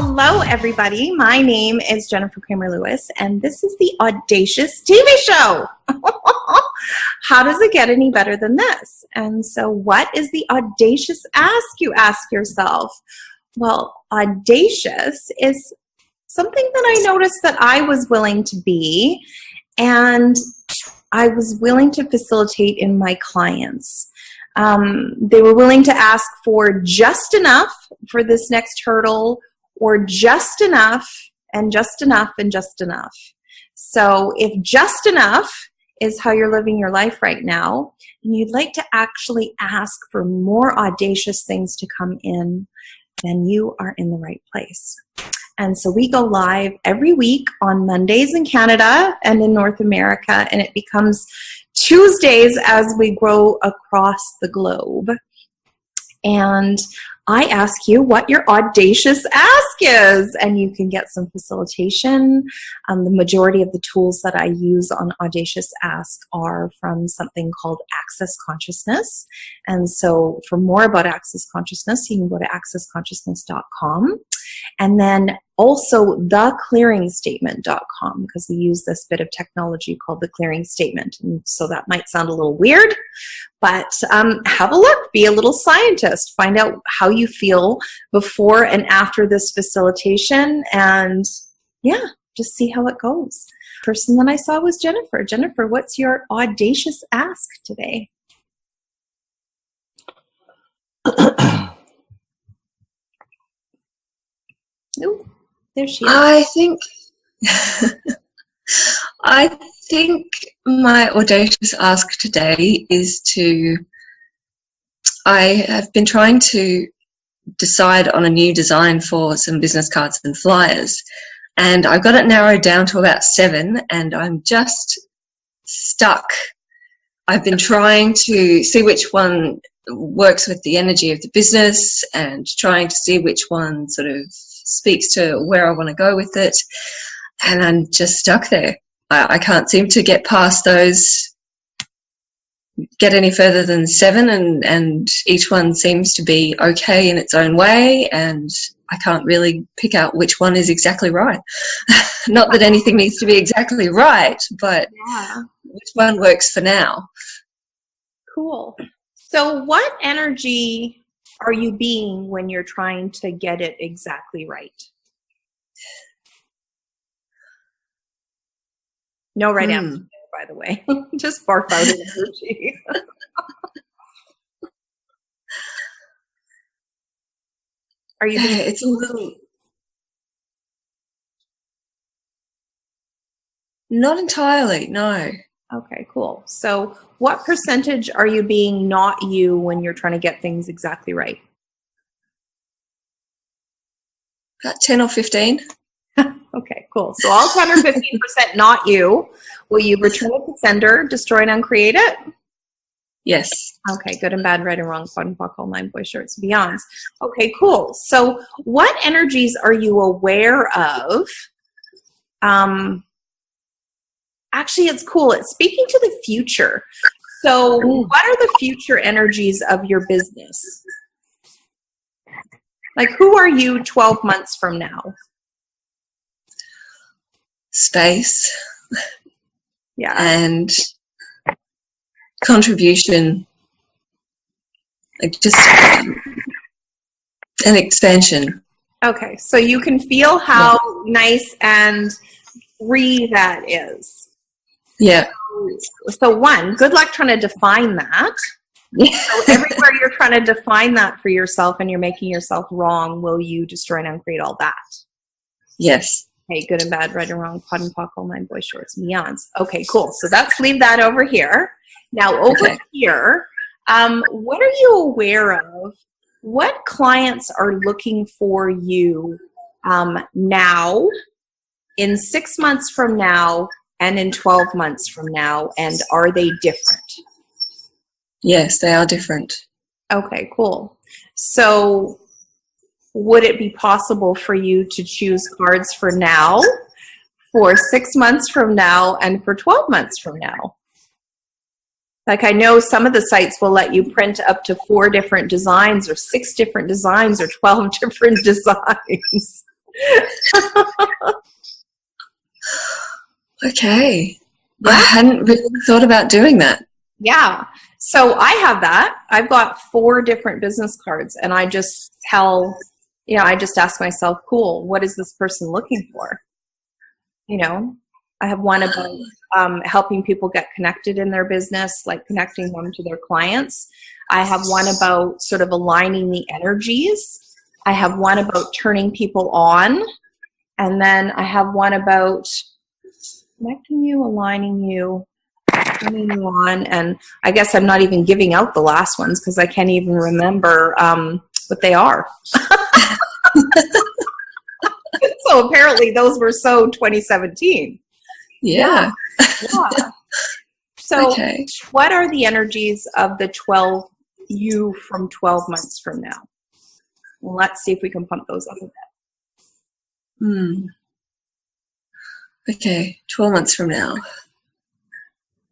Hello, everybody. My name is Jennifer Cramer Lewis, and this is the Audacious TV show. How does it get any better than this? And so what is the audacious ask, you ask yourself? Well, audacious is something that I noticed that I was willing to be, and I was willing to facilitate in my clients. They were willing to ask for just enough for this next hurdle, or just enough and just enough and just enough. So if just enough is how you're living your life right now, and you'd like to actually ask for more audacious things to come in, then you are in the right place. And so we go live every week on Mondays in Canada and in North America, and it becomes Tuesdays as we grow across the globe. And I ask you what your audacious ask is, and you can get some facilitation. The majority of the tools that I use on Audacious Ask are from something called Access Consciousness. And so for more about Access Consciousness, you can go to accessconsciousness.com. And then also theclearingstatement.com, because we use this bit of technology called the clearing statement. And so that might sound a little weird, but have a look, be a little scientist, find out how you feel before and after this facilitation, and yeah, just see how it goes. The person that I saw was Jennifer. Jennifer, what's your audacious ask today? Ooh, there she is. I think my audacious ask today is I have been trying to decide on a new design for some business cards and flyers, and I've got it narrowed down to about 7, and I'm just stuck. I've been trying to see which one works with the energy of the business and trying to see which one sort of speaks to where I want to go with it, and I'm just stuck there. I can't seem to get past those, get any further than 7, and each one seems to be okay in its own way, and I can't really pick out which one is exactly right. Not that anything needs to be exactly right, but yeah, which one works for now. Cool. So what energy are you being when you're trying to get it exactly right? No right answer, by the way. Just barf out energy. Are you being... It's a little... Not entirely, no. Okay, cool. So what percentage are you being not you when you're trying to get things exactly right? About 10 or 15. Okay, cool. So all 10 or 15% not you. Will you return it to sender, destroy and uncreate it? Yes. Okay, good and bad, right and wrong, fun, fuck, all 9 boy shirts, beyonds. Okay, cool. So what energies are you aware of? Actually, it's cool. It's speaking to the future. So what are the future energies of your business? Like, who are you 12 months from now? Space. Yeah. And contribution. Like just an expansion. Okay, so you can feel how nice and free that is. Yeah. So 1, good luck trying to define that. So everywhere you're trying to define that for yourself and you're making yourself wrong, will you destroy and uncreate all that? Yes. Okay, good and bad, right and wrong, pot and pock, all 9 boy shorts, beyonds. Okay, cool. So let's leave that over here. Now over here, what are you aware of? What clients are looking for you now, in 6 months from now, and in 12 months from now, and are they different? Yes, they are different. Okay, cool. So would it be possible for you to choose cards for now, for 6 months from now, and for 12 months from now? Like, I know some of the sites will let you print up to 4 different designs or 6 different designs or 12 different designs. Okay. Yeah. I hadn't really thought about doing that. Yeah. So I have that. I've got 4 different business cards, and I just I just ask myself, cool, what is this person looking for? I have one about helping people get connected in their business, like connecting them to their clients. I have one about sort of aligning the energies. I have one about turning people on. And then I have one about connecting you, aligning you, turning you on. And I guess I'm not even giving out the last ones because I can't even remember what they are. So apparently those were so 2017. Yeah. Yeah. So Okay. what are the energies of the 12 you from 12 months from now? Well, let's see if we can pump those up a bit. Okay, 12 months from now.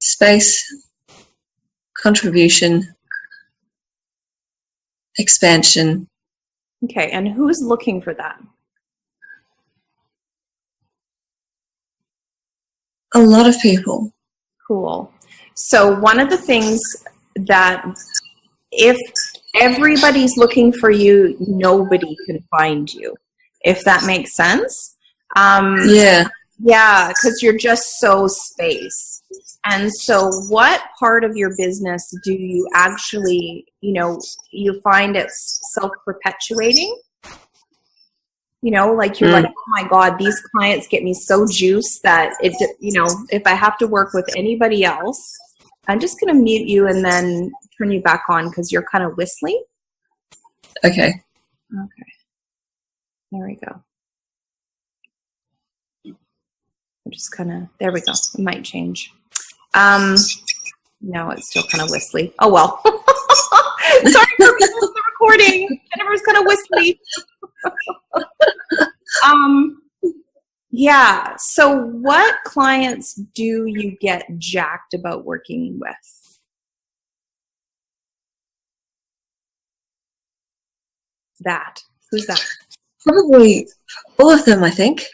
Space, contribution, expansion. Okay, and who's looking for that? A lot of people. Cool. So one of the things that if everybody's looking for you, nobody can find you, if that makes sense. Yeah. Yeah, because you're just so space. And so what part of your business do you actually, you find it's self-perpetuating? Like you're like, oh my God, these clients get me so juiced that if I have to work with anybody else, I'm just going to mute you and then turn you back on because you're kind of whistling. Okay. There we go. I'm just there we go. It might change. No, it's still kind of whistly. Oh, well. Sorry for the recording. Jennifer's kind of whistly. Yeah. So what clients do you get jacked about working with? Who's that? Probably all of them, I think.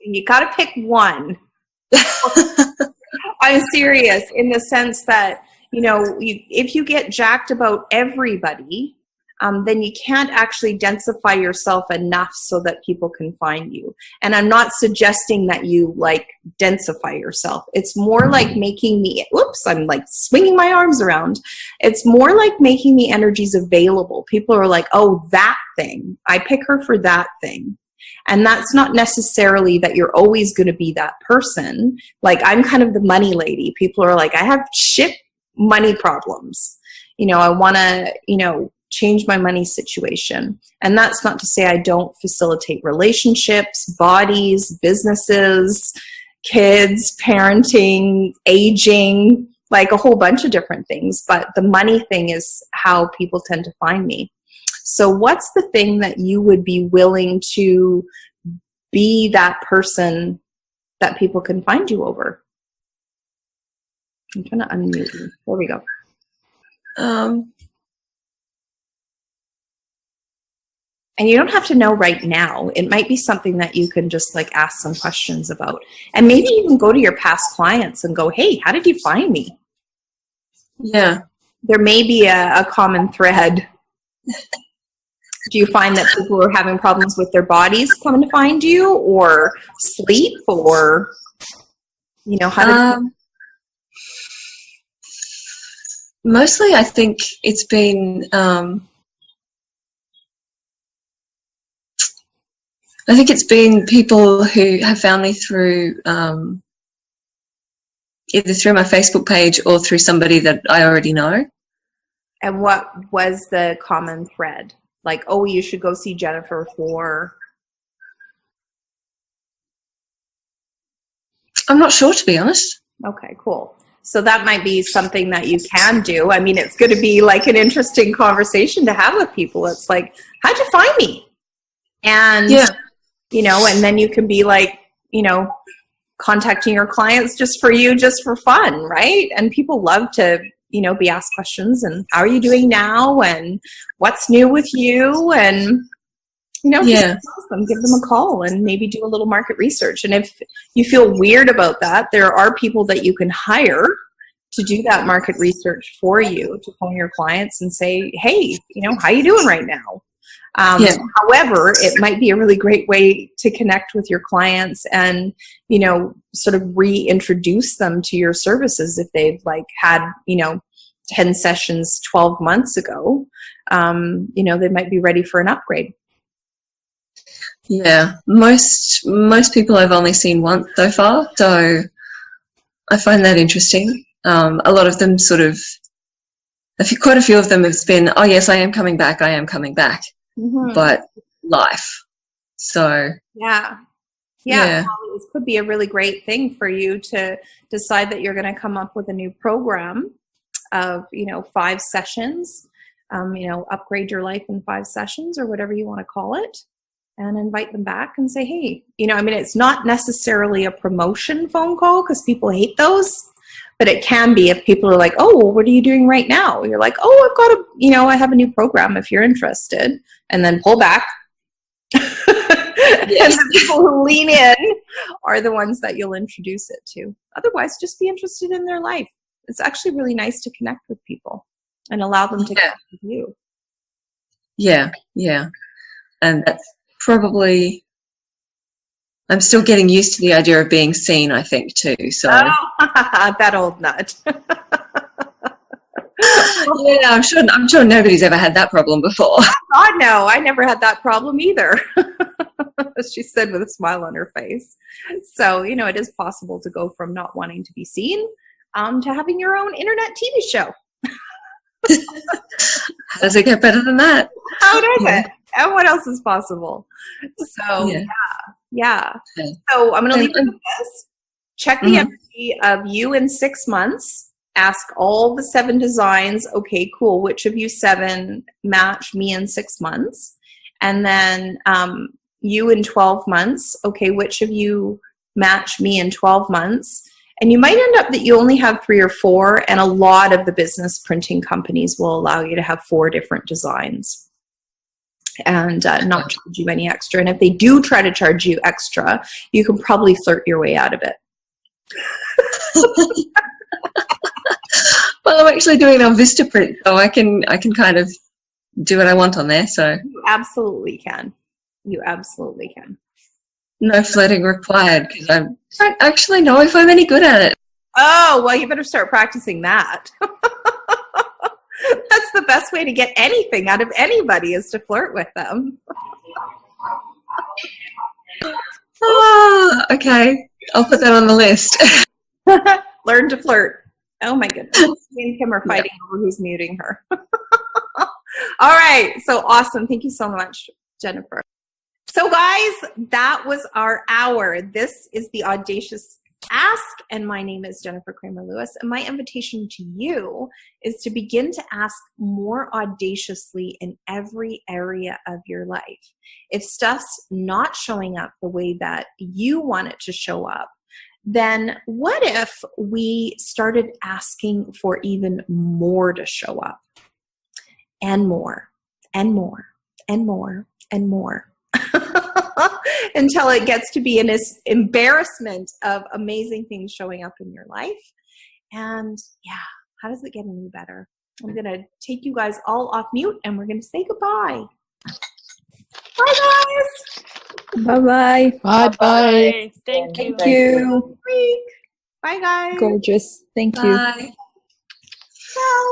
You got to pick one. I'm serious in the sense that, if you get jacked about everybody, then you can't actually densify yourself enough so that people can find you. And I'm not suggesting that you densify yourself. It's more like making I'm swinging my arms around. It's more like making the energies available. People are like, oh, that thing. I pick her for that thing. And that's not necessarily that you're always going to be that person. Like, I'm kind of the money lady. People are like, I have shit money problems. I want to, change my money situation. And that's not to say I don't facilitate relationships, bodies, businesses, kids, parenting, aging, like a whole bunch of different things. But the money thing is how people tend to find me. So what's the thing that you would be willing to be that person that people can find you over? I'm trying to unmute you. There we go. And you don't have to know right now. It might be something that you can just ask some questions about. And maybe even go to your past clients and go, hey, how did you find me? Yeah. There may be a common thread. Do you find that people are having problems with their bodies coming to find you, or sleep, or, how did mostly I think it's been people who have found me through either through my Facebook page or through somebody that I already know. And what was the common thread? Like, oh, you should go see Jennifer for... I'm not sure, to be honest. Okay, cool. So that might be something that you can do. I mean, it's going to be like an interesting conversation to have with people. It's like, how'd you find me? And, and then you can be like, contacting your clients just for fun, right? And people love to, be asked questions and how are you doing now? And what's new with you? And Just ask them, give them a call, and maybe do a little market research. And if you feel weird about that, there are people that you can hire to do that market research for you, to phone your clients and say, hey, how you doing right now? However, it might be a really great way to connect with your clients and, sort of reintroduce them to your services if they've had, 10 sessions 12 months ago. They might be ready for an upgrade. Yeah, most people I've only seen once so far, so I find that interesting. A lot of them quite a few of them have been, oh yes, I am coming back, mm-hmm. But life. So yeah. Well, this could be a really great thing for you to decide that you're going to come up with a new program of 5 sessions, upgrade your life in 5 sessions or whatever you want to call it. And invite them back and say, hey, it's not necessarily a promotion phone call because people hate those, but it can be if people are like, oh, well, what are you doing right now? You're like, oh, I've got I have a new program if you're interested, and then pull back. And the people who lean in are the ones that you'll introduce it to. Otherwise, just be interested in their life. It's actually really nice to connect with people and allow them to connect with you. Yeah. And that's probably, I'm still getting used to the idea of being seen, I think, too. So that old nut. Yeah, I'm sure nobody's ever had that problem before. God, no, I never had that problem either. She said with a smile on her face. So, it is possible to go from not wanting to be seen to having your own internet TV show. How does it get better than that? How does it? And what else is possible? So, yeah. So I'm going to leave you with this. Check the energy of you in 6 months. Ask all the 7 designs, okay, cool, which of you 7 match me in 6 months? And then you in 12 months, okay, which of you match me in 12 months? And you might end up that you only have 3 or 4, and a lot of the business printing companies will allow you to have 4 different designs and not charge you any extra. And if they do try to charge you extra, you can probably flirt your way out of it. Well, I'm actually doing it on Vistaprint, so I can kind of do what I want on there. So you absolutely can. You absolutely can. No flirting required, because I don't actually know if I'm any good at it. Oh, well, you better start practicing that. That's the best way to get anything out of anybody, is to flirt with them. Oh, okay. I'll put that on the list. Learn to flirt. Oh, my goodness. Me and Kim are fighting over who's muting her. All right. So awesome. Thank you so much, Jennifer. So guys, that was our hour. This is the Audacious Ask, and my name is Jennifer Cramer Lewis, and my invitation to you is to begin to ask more audaciously in every area of your life. If stuff's not showing up the way that you want it to show up, then what if we started asking for even more to show up? And more, and more, and more, and more. Until it gets to be an embarrassment of amazing things showing up in your life. And how does it get any better? I'm going to take you guys all off mute and we're going to say goodbye. Bye, guys. Bye-bye. Bye-bye. Thank you. Bye, guys. Gorgeous. Thank you. Bye. Ciao.